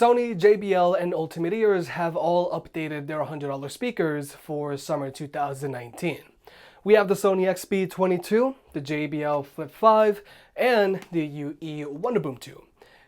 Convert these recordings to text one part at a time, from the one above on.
Sony, JBL, and Ultimate Ears have all updated their $100 speakers for summer 2019. We have the Sony XB22, the JBL Flip 5, and the UE Wonderboom 2.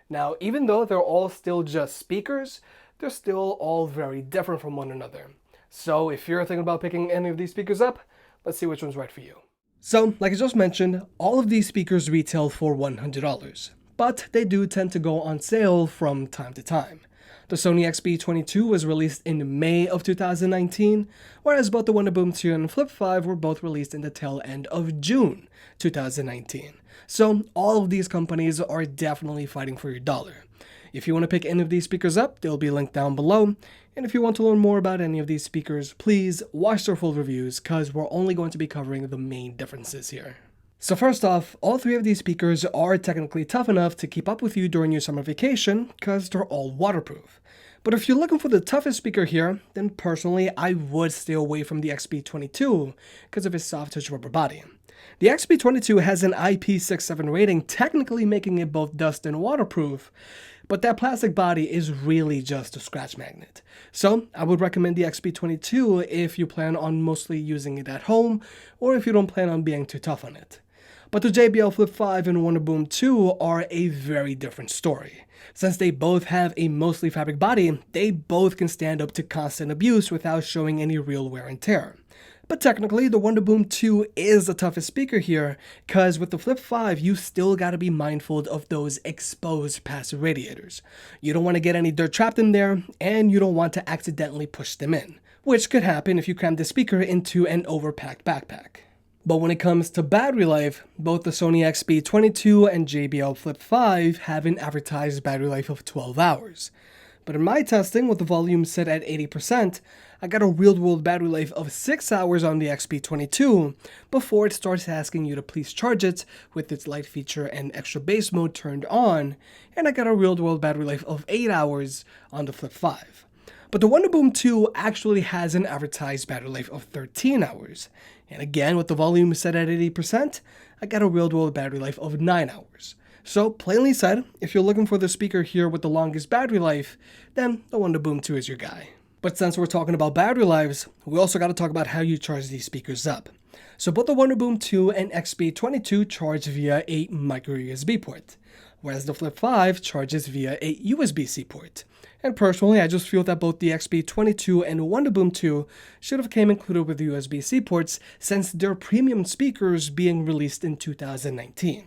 Now, even though they're all still just speakers, they're still all very different from one another. So if you're thinking about picking any of these speakers up, let's see which one's right for you. So, like I just mentioned, all of these speakers retail for $100. But they do tend to go on sale from time to time. The Sony XB22 was released in May of 2019, whereas both the Wonderboom 2 and Flip 5 were both released in the tail end of June 2019. So all of these companies are definitely fighting for your dollar. If you want to pick any of these speakers up, they'll be linked down below. And if you want to learn more about any of these speakers, please watch their full reviews, because we're only going to be covering the main differences here. So first off, all three of these speakers are technically tough enough to keep up with you during your summer vacation because they're all waterproof. But if you're looking for the toughest speaker here, then personally I would stay away from the XB22 because of its soft touch rubber body. The XB22 has an IP67 rating, technically making it both dust and waterproof, but that plastic body is really just a scratch magnet. So I would recommend the XB22 if you plan on mostly using it at home or if you don't plan on being too tough on it. But the JBL Flip 5 and Wonderboom 2 are a very different story. Since they both have a mostly fabric body, they both can stand up to constant abuse without showing any real wear and tear. But technically, the Wonderboom 2 is the toughest speaker here, cause with the Flip 5, you still gotta be mindful of those exposed passive radiators. You don't want to get any dirt trapped in there, and you don't want to accidentally push them in, which could happen if you cram the speaker into an overpacked backpack. But when it comes to battery life, both the Sony XB22 and JBL Flip 5 have an advertised battery life of 12 hours. But in my testing, with the volume set at 80%, I got a real-world battery life of 6 hours on the XB22 before it starts asking you to please charge it with its light feature and extra bass mode turned on, and I got a real-world battery life of 8 hours on the Flip 5. But the Wonderboom 2 actually has an advertised battery life of 13 hours. And again, with the volume set at 80%, I got a real-world battery life of 9 hours. So, plainly said, if you're looking for the speaker here with the longest battery life, then the Wonderboom 2 is your guy. But since we're talking about battery lives, we also got to talk about how you charge these speakers up. So both the Wonderboom 2 and XB22 charge via a micro USB port, whereas the Flip 5 charges via a USB-C port. And personally, I just feel that both the XB22 and Wonderboom 2 should have came included with USB-C ports since they're premium speakers being released in 2019.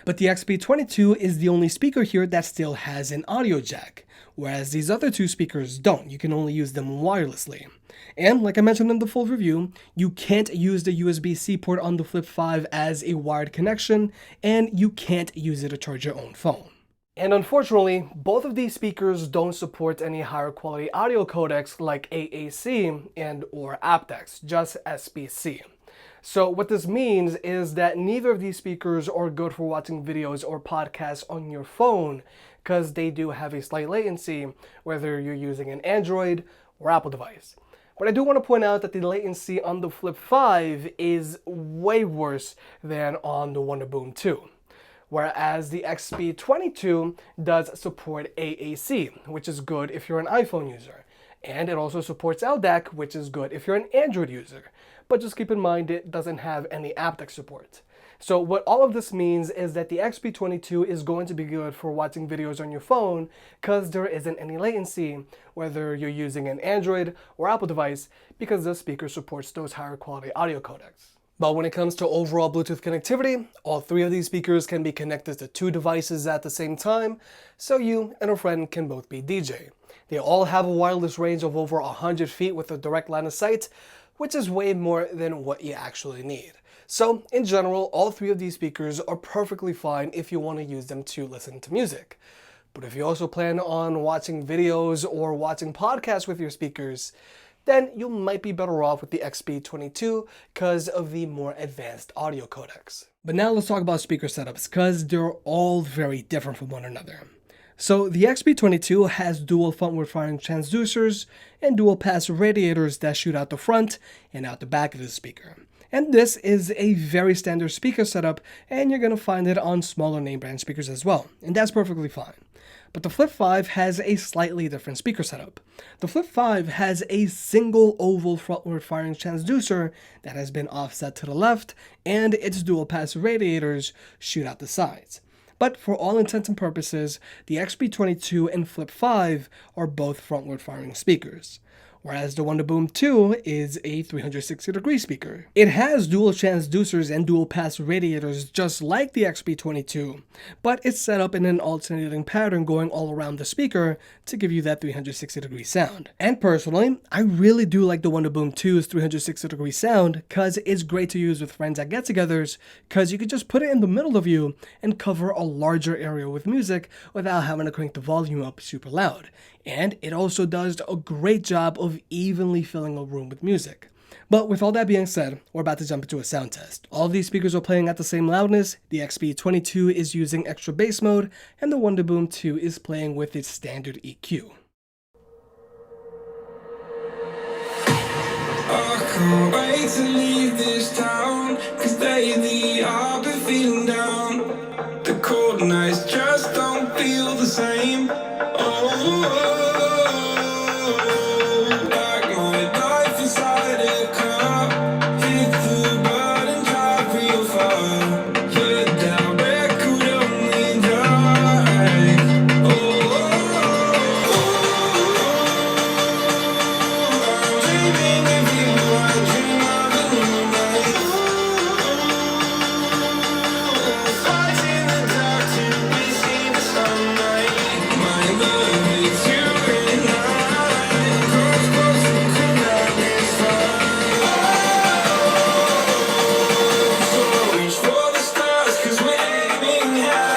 But the XB22 is the only speaker here that still has an audio jack, whereas these other two speakers don't. You can only use them wirelessly. And like I mentioned in the full review, you can't use the USB-C port on the Flip 5 as a wired connection, and you can't use it to charge your own phone. And unfortunately, both of these speakers don't support any higher quality audio codecs like AAC and or aptX, just SBC. So what this means is that neither of these speakers are good for watching videos or podcasts on your phone, because they do have a slight latency, whether you're using an Android or Apple device. But I do want to point out that the latency on the Flip 5 is way worse than on the Wonderboom 2. Whereas the XB22 does support AAC, which is good if you're an iPhone user. And it also supports LDAC, which is good if you're an Android user. But just keep in mind it doesn't have any aptX support. So what all of this means is that the XB22 is going to be good for watching videos on your phone because there isn't any latency, whether you're using an Android or Apple device, because the speaker supports those higher quality audio codecs. But when it comes to overall Bluetooth connectivity, all three of these speakers can be connected to two devices at the same time, so you and a friend can both be DJ. They all have a wireless range of over 100 feet with a direct line of sight, which is way more than what you actually need. So, in general, all three of these speakers are perfectly fine if you want to use them to listen to music. But if you also plan on watching videos or watching podcasts with your speakers, then you might be better off with the XB22 because of the more advanced audio codecs. But now let's talk about speaker setups, because they're all very different from one another. So the XB22 has dual frontward firing transducers and dual passive radiators that shoot out the front and out the back of the speaker. And this is a very standard speaker setup, and you're going to find it on smaller name brand speakers as well, and that's perfectly fine. But the Flip 5 has a slightly different speaker setup. The Flip 5 has a single oval frontward firing transducer that has been offset to the left, and its dual pass radiators shoot out the sides. But for all intents and purposes, the XB22 and Flip 5 are both frontward firing speakers, whereas the Wonderboom 2 is a 360-degree speaker. It has dual transducers and dual pass radiators just like the XB22, but it's set up in an alternating pattern going all around the speaker to give you that 360-degree sound. And personally, I really do like the Wonderboom 2's 360-degree sound because it's great to use with friends at get-togethers because you can just put it in the middle of you and cover a larger area with music without having to crank the volume up super loud. And it also does a great job of evenly filling a room with music. But with all that being said, we're about to jump into a sound test. All of these speakers are playing at the same loudness, the XB22 is using extra bass mode, and the Wonderboom 2 is playing with its standard EQ. I can't wait to leave this town, 'cause lately I've been feeling down. The cold nights just don't feel the same. Like my life inside a car, hit the button, drive real far. Yeah, that record only died. I'm dreaming of you, I dream of a new night. Fight in the dark till we see the sunlight. My love is you and I. Close, close, we could not this far. So reach for the stars, 'cause we're aiming high.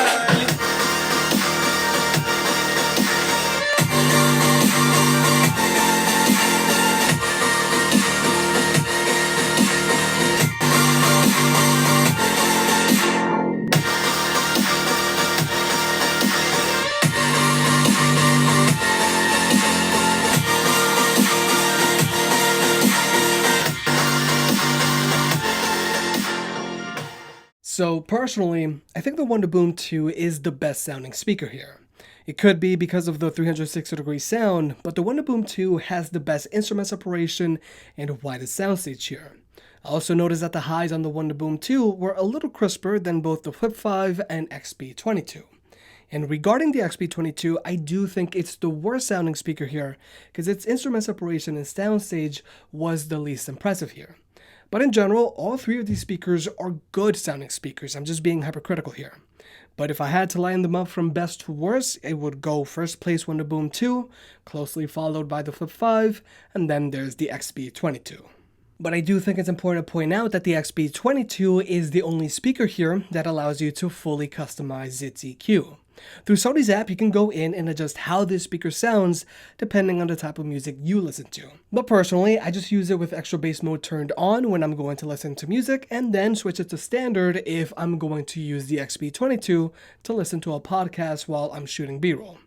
So personally, I think the Wonderboom 2 is the best sounding speaker here. It could be because of the 360-degree sound, but the Wonderboom 2 has the best instrument separation and widest soundstage here. I also noticed that the highs on the Wonderboom 2 were a little crisper than both the Flip 5 and XB22. And regarding the XB22, I do think it's the worst sounding speaker here because its instrument separation and soundstage was the least impressive here. But in general, all three of these speakers are good sounding speakers. I'm just being hypercritical here. But if I had to line them up from best to worst, it would go first place Wonderboom 2, closely followed by the Flip 5, and then there's the XB22. But I do think it's important to point out that the XB22 is the only speaker here that allows you to fully customize its EQ. Through Sony's app, you can go in and adjust how this speaker sounds depending on the type of music you listen to. But personally, I just use it with extra bass mode turned on when I'm going to listen to music, and then switch it to standard if I'm going to use the XB22 to listen to a podcast while I'm shooting B-roll.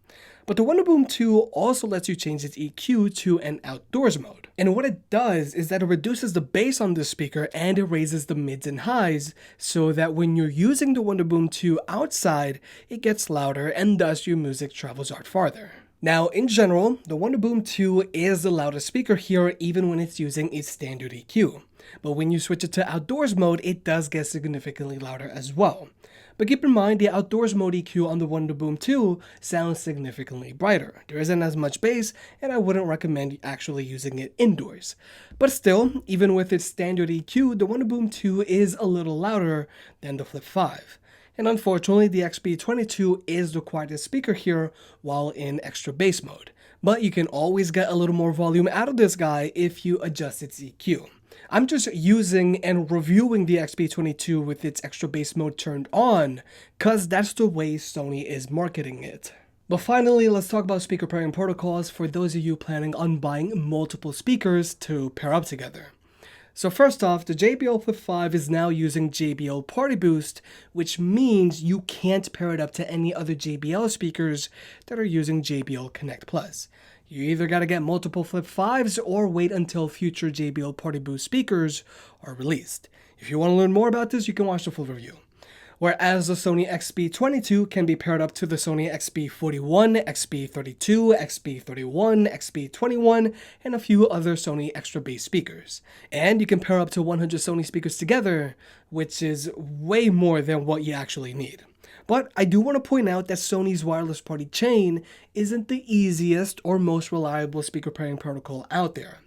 But the Wonderboom 2 also lets you change its EQ to an outdoors mode. And what it does is that it reduces the bass on this speaker and it raises the mids and highs so that when you're using the Wonderboom 2 outside, it gets louder and thus your music travels out farther. Now, in general, the Wonderboom 2 is the loudest speaker here even when it's using its standard EQ. But when you switch it to outdoors mode, it does get significantly louder as well. But keep in mind, the outdoors mode EQ on the Wonderboom 2 sounds significantly brighter. There isn't as much bass, and I wouldn't recommend actually using it indoors. But still, even with its standard EQ, the Wonderboom 2 is a little louder than the Flip 5. And unfortunately, the XB22 is the quietest speaker here while in extra bass mode. But you can always get a little more volume out of this guy if you adjust its EQ. I'm just using and reviewing the XB22 with its extra bass mode turned on, cause that's the way Sony is marketing it. But finally, let's talk about speaker pairing protocols for those of you planning on buying multiple speakers to pair up together. So first off, the JBL Flip 5 is now using JBL Party Boost, which means you can't pair it up to any other JBL speakers that are using JBL Connect Plus. You either gotta get multiple Flip 5s or wait until future JBL Party Boost speakers are released. If you want to learn more about this, you can watch the full review. whereas the Sony XB22 can be paired up to the Sony XB41, XB32, XB31, XB21, and a few other Sony extra bass speakers. And you can pair up to 100 Sony speakers together, which is way more than what you actually need. But I do want to point out that Sony's wireless party chain isn't the easiest or most reliable speaker pairing protocol out there.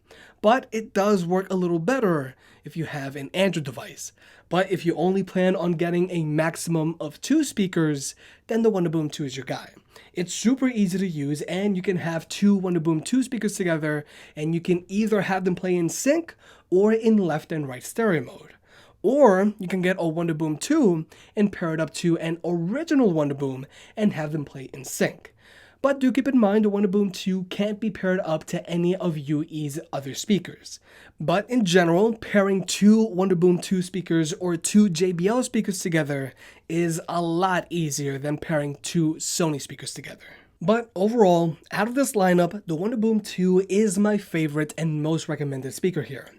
But it does work a little better if you have an Android device. But if you only plan on getting a maximum of 2 speakers, then the Wonderboom 2 is your guy. It's super easy to use, and you can have 2 Wonderboom 2 speakers together, and you can either have them play in sync or in left and right stereo mode. Or you can get a Wonderboom 2 and pair it up to an original Wonderboom and have them play in sync. But do keep in mind the Wonderboom 2 can't be paired up to any of UE's other speakers. But in general, pairing 2 Wonderboom 2 speakers or 2 JBL speakers together is a lot easier than pairing 2 Sony speakers together. But overall, out of this lineup, the Wonderboom 2 is my favorite and most recommended speaker here.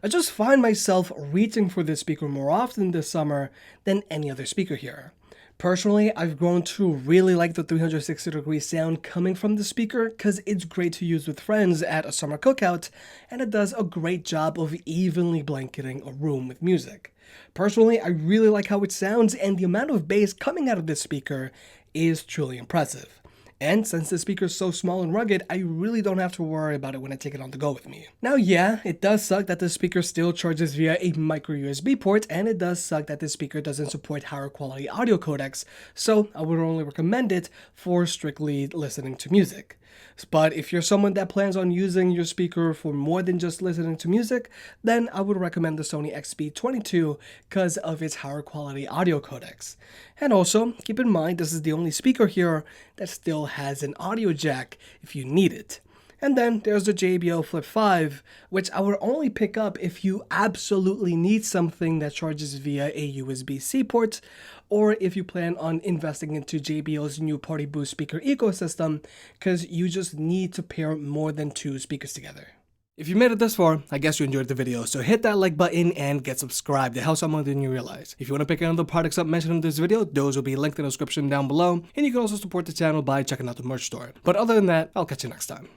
I just find myself reaching for this speaker more often this summer than any other speaker here. Personally, I've grown to really like the 360-degree sound coming from the speaker because it's great to use with friends at a summer cookout, and it does a great job of evenly blanketing a room with music. Personally, I really like how it sounds, and the amount of bass coming out of this speaker is truly impressive. And since the speaker is so small and rugged, I really don't have to worry about it when I take it on the go with me. Now yeah, it does suck that the speaker still charges via a micro USB port, and it does suck that this speaker doesn't support higher quality audio codecs, so I would only recommend it for strictly listening to music. But if you're someone that plans on using your speaker for more than just listening to music, then I would recommend the Sony XB22 because of its higher quality audio codecs. And also, keep in mind this is the only speaker here that still has an audio jack if you need it. And then there's the JBL Flip 5, which I would only pick up if you absolutely need something that charges via a USB-C port, or if you plan on investing into JBL's new Party Boost speaker ecosystem, because you just need to pair more than 2 speakers together. If you made it this far, I guess you enjoyed the video, so hit that like button and get subscribed. It helps out more than you realize. If you want to pick up other products up mentioned in this video, those will be linked in the description down below, and you can also support the channel by checking out the merch store. But other than that, I'll catch you next time.